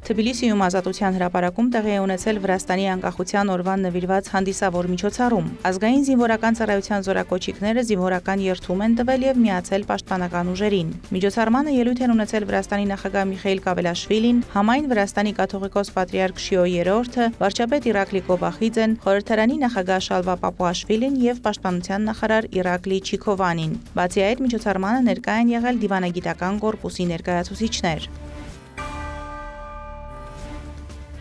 Թբիլիսիում Ազատության հրապարակում տեղի է ունեցել Վրաստանի անկախության օրվան նվիրված հանդիսավոր միջոցառում։ Ազգային զինվորական ծառայության զորակոչիկները զինվորական երթում են տվել եւ միացել պաշտպանական ուժերին։ Միջոցառմանը ելույթ են ունեցել Վրաստանի նախագահ Միխայիլ Կավելաշվիլին, համայն Վրաստանի կաթողիկոս պատրիարք Շիո III-ը, վարչապետ Իրակլի Կոբախիձեն, խորհրդարանի նախագահ Շալվա Պապուաշվիլին եւ պաշտպանության նախարար Իրակլի Չիքովանին։ Բացի այդ, միջոցառմանը ներկա են եղել դիվանագիտական կորպուսի ներկայացուցիչներ։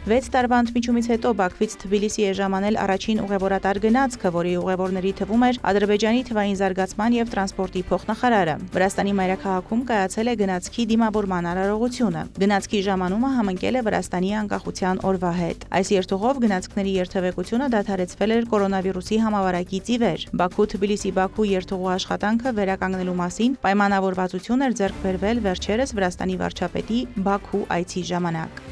6 տարվա ընդմիջումից հետո Բաքվից Թբիլիսի է ժամանել առաջին ուղևորատար գնացքը, որի ուղևորների թվում էր Ադրբեջանի թվային զարգացման եւ տրանսպորտի փոխնախարարը։ Վրաստանի մայրաքաղաքում կայացել է գնացքի դիմավորման արարողությունը։ Գնացքի ժամանումը համընկել է Վրաստանի անկախության օրվա հետ։ Այս երթուղով գնացքների երթևեկությունը դադարեցվել էր կորոնավիրուսի համավարակից ի վեր։ Բաքու-Թբիլիսի-Բաքու երթուղու աշխատանքը վերականգնելու մասին պայմանավորվածություն էր ձեռք բերվել վերջերս Վրաստանի վարչապետի Բաքու այցի ժամանակ։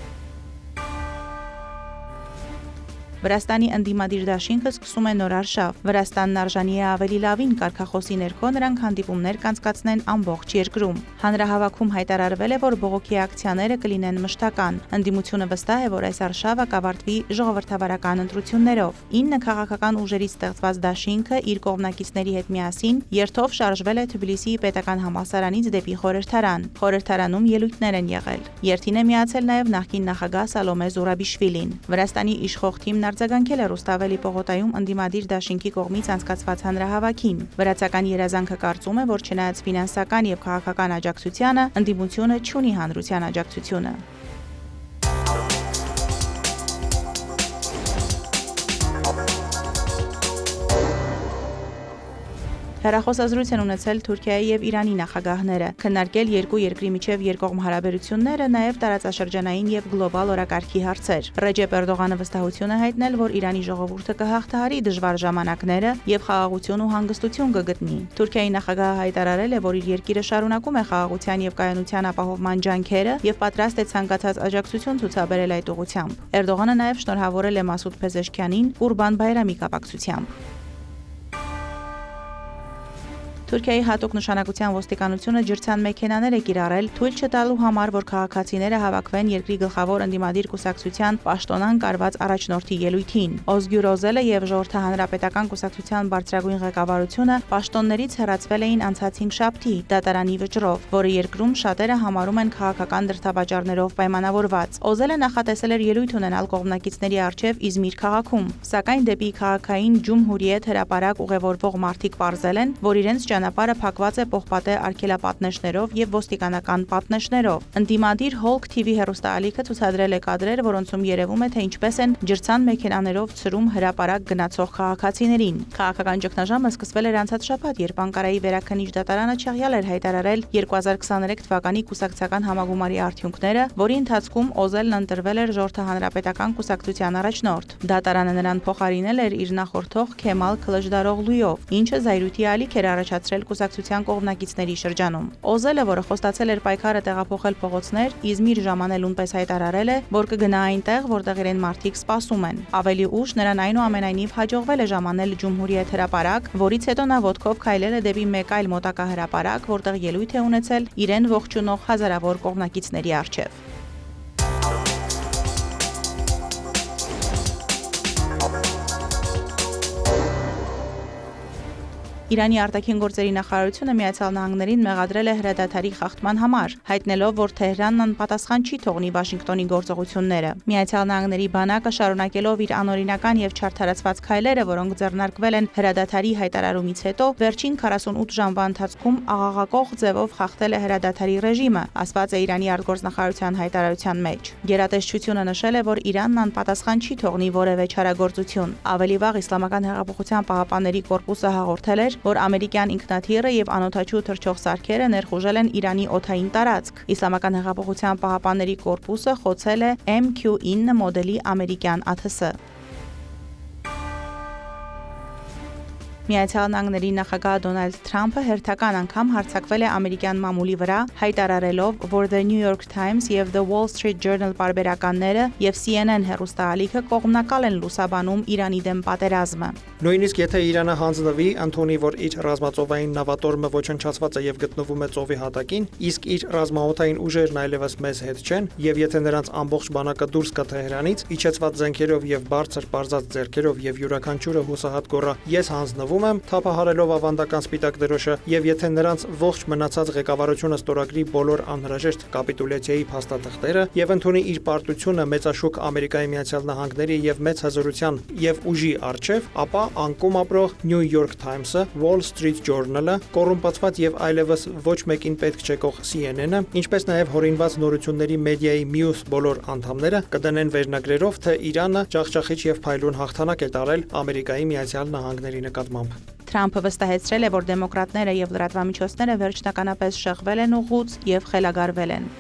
Վրաստանի ընդդիմադիր դաշինքը սկսում է նոր արշավ։ Վրաստանն արժանի է ավելի լավին կարգախոսի ներքո նրանք հանդիպումներ կանցկացնեն ամբողջ երկրում։ Հանրահավաքում հայտարարվել է, որ բողոքի ակցիաները կլինեն մշտական։ Ընդդիմությունը վստահ է, որ այս արշավը կավարտվի ժողովրդավարական ընտրություններով։ 9 քաղաքական ուժերից ստեղծված դաշինքը իր կողմնակիցների հետ միասին երթով շարժվել է Թբիլիսիի պետական համալսարանից դեպի խորհրդարան։ Խորհրդարանում ելույթներ են եղել։ Երթին է միացել նաև նախկին նախագահ Սալոմե Զուրաբիշվիլին։ Վրաստանի իշխող թիմն արձագանքել է Ռուստավելի պողոտայում ընդդիմադիր դաշինքի կողմից անցկացված հանրահավաքին։ Վրացական երազանքը կարծում է, որ չնայած ֆինանսական եւ քաղաքական աջակցությանը, ընդդիմությունը չունի հանրության աջակցությունը։ Հեռախոսազրույց են ունեցել Թուրքիայի եւ Իրանի նախագահները, քննարկել երկու երկրի միջև երկկողմ հարաբերությունները, նաեւ տարածաշրջանային եւ գլոբալ օրակարգի հարցեր։ Ռեջեփ Էրդողանը վստահություն է հայտնել, որ Իրանի ժողովուրդը կհաղթահարի դժվար ժամանակները եւ խաղաղություն ու հանգստություն կգտնի։ Թուրքիայի նախագահը հայտարարել է, որ իր երկիրը շարունակում է խաղաղության եւ կայունության ապահովման ջանքերը եւ պատրաստ է ցանկացած աջակցություն ցուցաբերել այդ ուղղությամբ։ Էրդողանը նաեւ շնորհավորել է Մասուդ Փեզեշքյանին Կուրբան Բայրամի կապակցությամբ։ Թուրքիայի հատուկ նշանակության ոստիկանությունը ջրցան մեքենաներ է կիրառել թույլ չտալու համար, որ քաղաքացիները հավաքվեն երկրի գլխավոր ընդդիմադիր կուսակցության պաշտոնան կարված առաջնորդի ելույթին։ Օզգյուր Օզելը եւ Ժողովրդահանրապետական կուսակցության բարձրագույն ղեկավարությունը պաշտոններից հեռացվել էին անցած 5 շաբթի դատարանի վճռով, որը երկրում շատերը համարում են քաղաքական դրդավաճառներով պայմանավորված։ Օզելը նախատեսել էր ելույթ ունենալ կողմնակիցների առջև Իզմիր քաղաքում, սակայն դեպի քաղաքային Ջումհուրիեթ հրապարակ ուղևորվող մարդիկ պարզել են, որ իրենց ճանապարհը փակված է պողպատե արգելապատնեշներով եւ ոստիկանական պատնեշներով։ Ընդդիմադիր Հոլք TV հեռուստաալիքը ցուցադրել է կադրեր, որոնցում երևում է, թե ինչպես են ջրցան մեքենաներով ցրում հրապարակ գնացող քաղաքացիներին։ Քաղաքական ճգնաժամը սկսվել էր անցած շաբաթ, երբ Անկարայի վերաքննիչ դատարանը չեղյալ էր հայտարարել 2023 թվականի կուսակցական համագումարի արդյունքները, որի ընթացքում Օզելն ընտրվել էր Ժողովրդահանրապետական կուսակցության առաջնորդ։ Դատարանը նրան փոխարինել էր իր նախորդող Քեմալ Քլժդարօղլուով, ինչը զայրույթի ալիք էր առաջացրել կուսակցության կողմնակիցների շրջանում։ Օզելը, որը խոստացել էր պայքարը տեղափոխել փողոցներ, Իզմիր ժամանելուն պես հայտարարել է, որ կգնա այնտեղ, որտեղ իրեն մարդիկ սպասում են։ Ավելի ուշ նրան այնուամենայնիվ հաջողվել է ժամանել Ջումհուրիեթ հրապարակ, որից հետո նա ոտքով քայլել է դեպի մեկ այլ մոտակա հրապարակ, որտեղ ելույթ է ունեցել իրեն ողջունող հազարավոր կողմնակիցների առջև։ Իրանի արտաքին գործերի նախարարությունը Միացյալ Նահանգներին մեղադրել է հրադադարի խախտման համար, հայտնելով, որ Թեհրանն անպատասխան չի թողնի Վաշինգտոնի գործողությունները։ Միացյալ Նահանգների բանակը շարունակելով իր անօրինական եւ չարդարացված քայլերը, որոնք ձեռնարկվել են հրադադարի հայտարարումից հետո, վերջին 48 ժամվա ընթացքում աղաղակող ձևով խախտել է հրադադարի ռեժիմը, ասված է Իրանի արտգործնախարարության հայտարարության մեջ։ Գերատեսչությունը նշել է, որ Իրանն անպատասխան չի թողնի որևէ չարագործություն։ Ավելի վաղ Իսլամական հեղափոխության պահապանների կորպուսը հաղորդել էր, որ ամերիկյան ինքնաթիռը եւ անօդաչու թռչող սարքերը ներխուժել են Իրանի օդային տարածք։ Իսլամական հեղափոխության պահապանների կորպուսը խոցել է MQ-9 մոդելի ամերիկյան ԱԹՍ։ Միացյալ Նահանգների նախագահ Դոնալդ Թրամփը հերթական անգամ հարձակվել է ամերիկյան մամուլի վրա, հայտարարելով, որ The New York Times եւ The Wall Street Journal պարբերականները եւ CNN հեռուստաալիքը կողմնակալ են լուսաբանում Իրանի դեմ պատերազմը։ Նույնիսկ եթե Իրանը հանձնվի, ընդունի, որ իր ռազմածովային նավատորմը ոչնչացված է եւ գտնվում է ծովի հատակին, իսկ իր ռազմաօդային ուժերն այլևս մեզ հետ չեն, եւ եթե նրանց ամբողջ բանակը դուրս գա Թեհրանից, իջեցված զենքերով եւ բարձր պարզած ձեռքերով եւ յուրաքանչյուրը հուսահատ գոռա «Ես հանձնվում եմ», թափահարելով ավանդական սպիտակ դրոշը, եւ եթե նրանց ողջ մնացած ղեկավարությունը ստորագրի բոլոր անհրաժեշտ կապիտուլյացիայի փաստաթղթերը եւ ընդունի իր պարտությունը մեծաշուկ Ամերիկայի Միացյալ Նահանգների եւ մեծ հզորության եւ ուժի առջեւ, ապա անկում ապրող New York Times-ը, Wall Street Journal-ը, կոռումպացված եւ այլևս ոչ մեկին պետք չեկող CNN-ը, ինչպես նաեւ հորինված նորությունների մեդիայի մյուս բոլոր անդամները կդնեն վերնագրերով, թե Իրանը ջախջախիչ եւ փայլուն հաղթանակ է տարել Ամերիկայի Միացյալ Նահանգների նկատմամբ։ Թրամփը վստահեցրել է, որ դեմոկրատները եւ լրատվամիջոցները վերջնականապես շեղվել են ուղուց եւ խելագարվել են։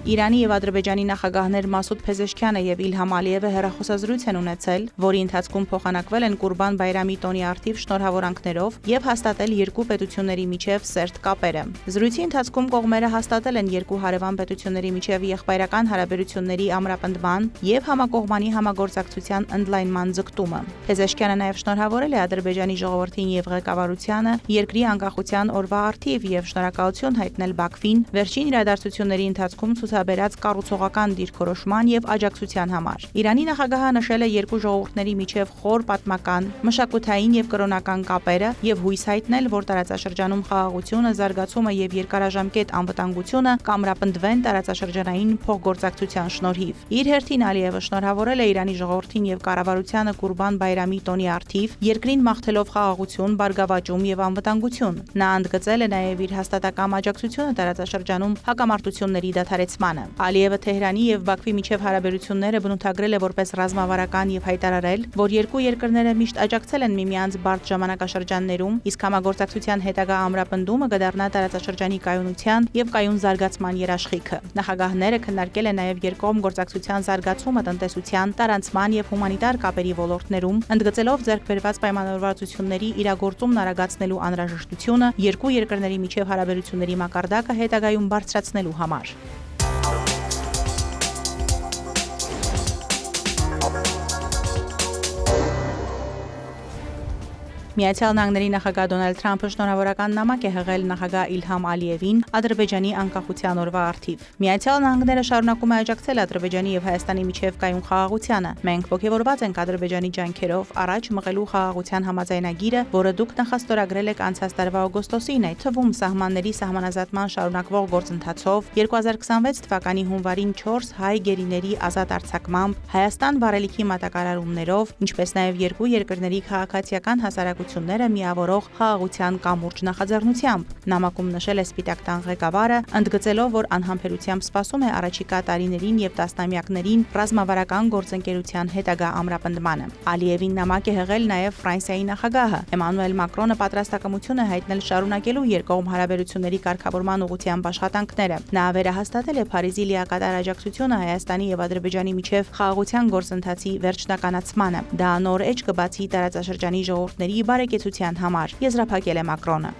Իրանի եւ Ադրբեջանի նախագահներ Մասուդ Փեզեշքյանը եւ Իլհամ Ալիևը հեռախոսազրույց են ունեցել, որի ընթացքում փոխանակվել են Կուրբան Բայրամի տոնի առթիվ շնորհավորանքներով եւ հաստատել երկու պետությունների միջև սերտ կապերը։ Զրույցի ընթացքում կողմերը հաստատել են երկու հարևան պետությունների միջև եղբայրական հարաբերությունների ամրապնդման եւ համակողմանի համագործակցության ընդլայնման ձգտումը։ Փեզեշքյանը նաեւ շնորհավորել է Ադրբեջանի ժողովրդին եւ ղեկավարությանը երկրի անկախության օրվա առթիվ եւ շնորհակալություն հայտնել Բաքվին վերջին իրադարձությունների ընթացքում ցուցաբերած կառուցողական դիրքորոշման եւ աջակցության համար։ Իրանի նախագահը նշել է երկու ժողովուրդների միջև խոր պատմական, մշակութային եւ կրոնական կապերը եւ հույս հայտնել, որ տարածաշրջանում խաղաղությունը, զարգացումը եւ երկարաժամկետ անվտանգությունը կամրապնդվեն տարածաշրջանային փոխգործակցության շնորհիվ։ Իր հերթին Ալիևը շնորհավորել է Իրանի ժողովրդին եւ կառավարությանը Կուրբան Բայրամի տոնի առթիվ, երկրին մաղթելով խաղաղություն, բարգավաճում եւ անվտանգություն։ Նա ընդգծել է նաեւ իր հաստատակամ աջակցությունը տարածաշրջանում հակամարտությունների դադարեցմանը։ Ալիևը Թեհրանի եւ Բաքվի միջև հարաբերությունները բնութագրել է որպես ռազմավարական եւ հայտարարել, որ երկու երկրները միշտ աջակցել են միմյանց բարդ ժամանակաշրջաններում, իսկ համագործակցության հետագա ամրապնդումը կդառնա տարածաշրջանի կայունության եւ կայուն զարգացման երաշխիքը։ Նախագահները քննարկել են նաեւ երկկողմ գործակցության զարգացումը տնտեսության, տարանցման եւ հումանիտար կապերի ոլորտներում, ընդգծելով ձեռքբերված պայմանավորվածությունների իրագործումն արագացնելու անհրաժեշտությունը երկու երկրների միջև հարաբերությունների մակարդակը հետագայում բարձրացնելու համար։ Միացյալ Նահանգների նախագահ Դոնալդ Թրամփը շնորհավորական նամակ է հղել նախագահ Իլհամ Ալիևին Ադրբեջանի անկախության օրվա առթիվ։ Միացյալ Նահանգները շարունակում է աջակցել Ադրբեջանի եւ Հայաստանի միջև կայուն խաղաղությանը։ Մենք ողջևորված ենք Ադրբեջանի ջանքերով առաջ մղելու խաղաղության համաձայնագիրը, որը դուք նախաստորագրել եք անցած տարվա օգոստոսին, այդ թվում սահմանների սահմանազատման շարունակվող գործընթացով 2026 թվականի հունվարին 4 հայ գերիների ազատ արձակմամբ, Հայաստան վառելիքի մատակարարումներով, ինչպես նաեւ երկու երկրների քաղաքացիական հասարակությունները միավորող խաղաղության կամուրջ նախաձեռնությամբ։ Նամակում նշել է Սպիտակ տան ղեկավարը, ընդգծելով, որ անհամբերությամբ սպասում է առաջիկա տարիներին եւ տասնամյակներին ռազմավարական գործընկերության հետագա ամրապնդմանը։ Ալիևին նամակ է հղել նաեւ Ֆրանսիայի նախագահը։ Էմանուել Մակրոնը պատրաստակամություն է հայտնել շարունակելու երկկողմ հարաբերությունների կարգավորման ուղղությամբ աշխատանքները։ Նա վերահաստատել է Փարիզի լիակատար աջակցությունը Հայաստանի եւ Ադրբեջանի միջև խաղաղության գործընթացի վերջնականացմանը։ Դա նոր էջ կբացի տարածաշրջանի ժողովուրդների բարեկեցության համար, եզրափակել է Մակրոնը։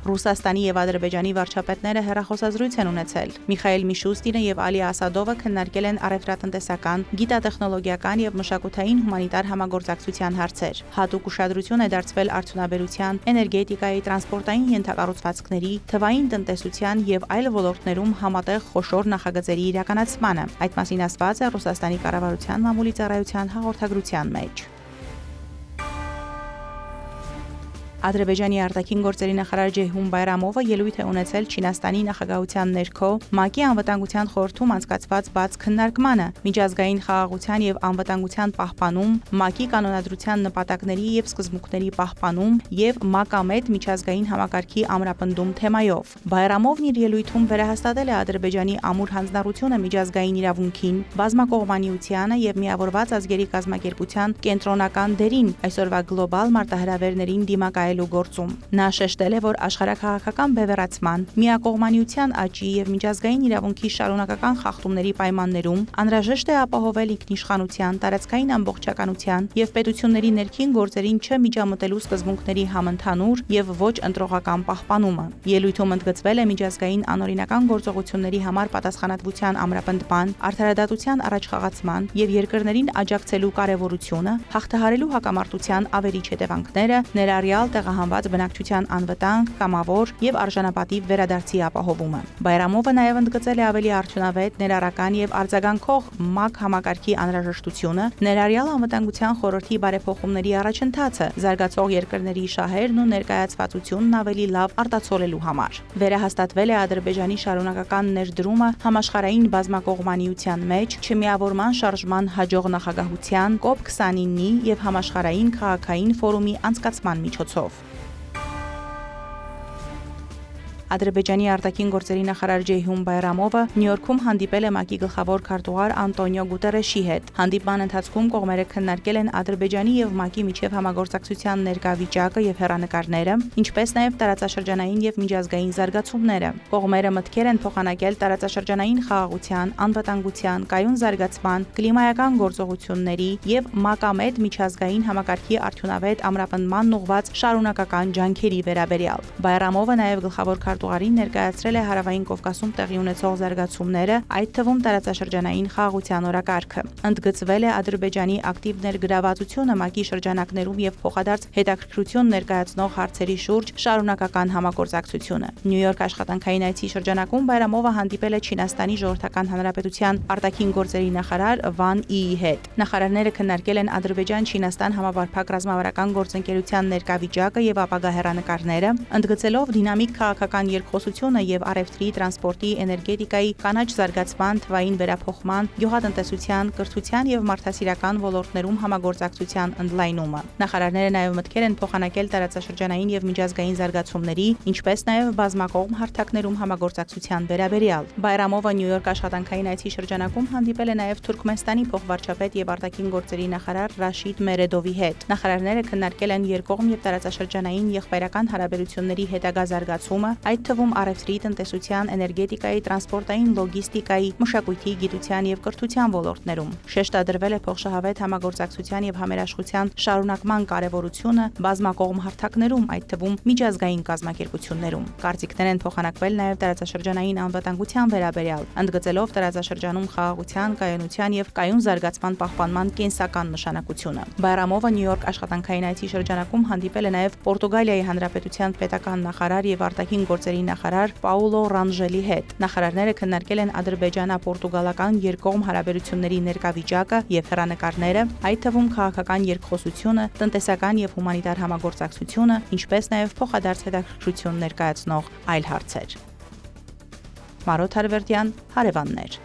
Ռուսաստանի եւ Ադրբեջանի վարչապետները հեռախոսազրույց են ունեցել։ Միխայել Միշուստինը եւ Ալի Ասադովը քննարկել են առևտրատնտեսական, գիտատեխնոլոգիական եւ մշակութային հումանիտար համագործակցության հարցեր։ Հատուկ ուշադրություն է դարձվել արդյունաբերության, էներգետիկայի, տրանսպորտային ենթակառուցվածքների, թվային տնտեսության եւ այլ ոլորտներում համատեղ խոշոր նախագծերի իրականացմանը։ Այդ մասին ասված է Ռուսաստանի կառավարության մամուլի ծառայության հաղորդագրության մեջ։ Ադրբեջանի արտաքին գործերի նախարար Ջեյհուն Բայրամովը ելույթ է ունեցել Չինաստանի նախագահության ներքո ՄԱԿ-ի անվտանգության խորհրդում անցկացված բաց քննարկմանը, միջազգային խաղաղության եւ անվտանգության պահպանում, ՄԱԿ-ի կանոնադրության նպատակների եւ սկզբունքների պահպանում եւ ՄԱԿ-ամետ միջազգային համակարգի ամրապնդում թեմայով։ Բայրամովն իր ելույթում վերահաստատել է Ադրբեջանի ամուր հանձնառությունը միջազգային իրավունքին, բազմակողմանիությանը եւ միավորված ազգերի կազմակերպության կենտրոնական դերին այսօրվա գլոբալ մարտահրավերներին դիմակայել ծառայելու գործում։ Նա շեշտել է, որ աշխարհաքաղաքական բևեռացման, միակողմանիության աճի եւ միջազգային իրավունքի շարունակական խախտումների պայմաններում անհրաժեշտ է ապահովել ինքնիշխանության, տարածքային ամբողջականության եւ պետությունների ներքին գործերին չմիջամտելու սկզբունքների համընդհանուր եւ ոչ ընտրողական պահպանումը։ Ելույթում ընդգծվել է միջազգային անօրինական գործողությունների համար պատասխանատվության ամրապնդման, արդարադատության առաջխաղացման եւ երկրներին աջակցելու կարեւորությունը, հաղթահարելու հակամարտության ավերիչ հետևանքները, ներառյալ տեղահանված բնակչության անվտանգ, կամավոր եւ արժանապատիվ վերադարձի ապահովումը։ Բայրամովը նաեւ ընդգծել է ավելի արդյունավետ, ներառական եւ արձագանքող ՄԱԿ համակարգի անհրաժեշտությունը, ներառյալ անվտանգության խորհրդի բարեփոխումների առաջընթացը, զարգացող երկրների շահերն ու ներկայացվածությունն ավելի լավ արտացոլելու համար։ Վերահաստատվել է Ադրբեջանի շարունակական ներդրումը համաշխարհային բազմակողմանիության մեջ, չմիավորման շարժման հաջող նախագահության, COP29-ի եւ համաշխարհային քաղաքային ֆորումի անցկացման միջոցով։ Ադրբեջանի արտաքին գործերի նախարար Ջեյհուն Բայրամովը Նյու Յորքում հանդիպել է ՄԱԿ-ի գլխավոր քարտուղար Անտոնիո Գուտերեշի հետ։ Հանդիպման ընթացքում կողմերը քննարկել են Ադրբեջանի եւ ՄԱԿ-ի միջև համագործակցության ներկա վիճակը եւ հեռանկարները, ինչպես նաեւ տարածաշրջանային եւ միջազգային զարգացումները։ Կողմերը մտքեր են փոխանակել տարածաշրջանային խաղաղության, անվտանգության, կայուն զարգացման, կլիմայական գործողությունների եւ ՄԱԿ-ամետ միջազգային համակարգի արդյունավետ ամրապնդման ուղղված շարունակական ջանքերի վերաբերյալ։ Բայրամովը նաեւ գլխավոր քարտուղարին ներկայացրել է Հարավային Կովկասում տեղի ունեցող զարգացումները, այդ թվում տարածաշրջանային խաղաղության օրակարգը։ Ընդգծվել է Ադրբեջանի ակտիվ ներգրավվածությունը ՄԱԿ-ի շրջանակներում եւ փոխադարձ հետաքրքրություն ներկայացնող հարցերի շուրջ շարունակական համագործակցությունը։ Նյու Յորք աշխատանքային այցի շրջանակում Բայրամովը հանդիպել է Չինաստանի Ժողովրդական Հանրապետության արտաքին գործերի նախարար Վան Իի հետ։ Նախարարները քննարկել են Ադրբեջան-Չինաստան համավարփակ ռազմավարական գործընկերության ներկա վիճակը եւ ապագա հեռանկարները, ընդգծելով դինամիկ քաղաքական երկխոսությունը եւ առևտրի, տրանսպորտի, էներգետիկայի, կանաչ զարգացման, թվային վերափոխման, գյուղատնտեսության, կրթության եւ մարդասիրական ոլորտներում համագործակցության ընդլայնումը։ Նախարարները նաեւ մտքեր են փոխանակել տարածաշրջանային եւ միջազգային զարգացումների, ինչպես նաեւ բազմակողմ հարթակներում համագործակցության վերաբերյալ։ Բայրամովը Նյու Յորք աշխատանքային այցի շրջանակում հանդիպել է նաեւ Թուրքմենստանի փոխվարչապետ եւ արտաքին գործերի նախարար Ռաշիդ Մերեդովի հետ։ Նախարարները քննարկել են երկկողմ եւ տարածաշրջանային եղբայրական հարաբերությունների հետագա զարգացումը, այդ թվում առևտրի, տնտեսության, էներգետիկայի, տրանսպորտային լոգիստիկայի, մշակույթի, գիտության եւ կրթության ոլորտներում։ Շեշտադրվել է փոխշահավետ համագործակցության եւ համերաշխության շարունակման կարեւորությունը բազմակողմ հարթակներում, այդ թվում միջազգային կազմակերպություններում։ Կարծիքներ են փոխանակվել նաեւ տարածաշրջանային անվտանգության վերաբերյալ, ընդգծելով տարածաշրջանում խաղաղության, կայունության եւ կայուն զարգացման պահպանման կենսական նշանակությունը։ Բայրամովը Նյու Յորք աշխատանքային այցի շրջանակում հանդիպել է նաեւ Պորտուգալիայի Հանրապետության պետական նախարար եւ արտաքին գործերի նախարար Պաուլո Ռանժելի հետ։ Նախարարները քննարկել են ադրբեջանա-պորտուգալական երկկողմ հարաբերությունների ներկա վիճակը եւ հեռանկարները, այդ թվում քաղաքական երկխոսությունը, տնտեսական եւ հումանիտար համագործակցությունը, ինչպես նաեւ փոխադարձ հետաքրքրություն ներկայացնող այլ հարցեր։ Մարոտ Հարվերդյան, Հարևաններ։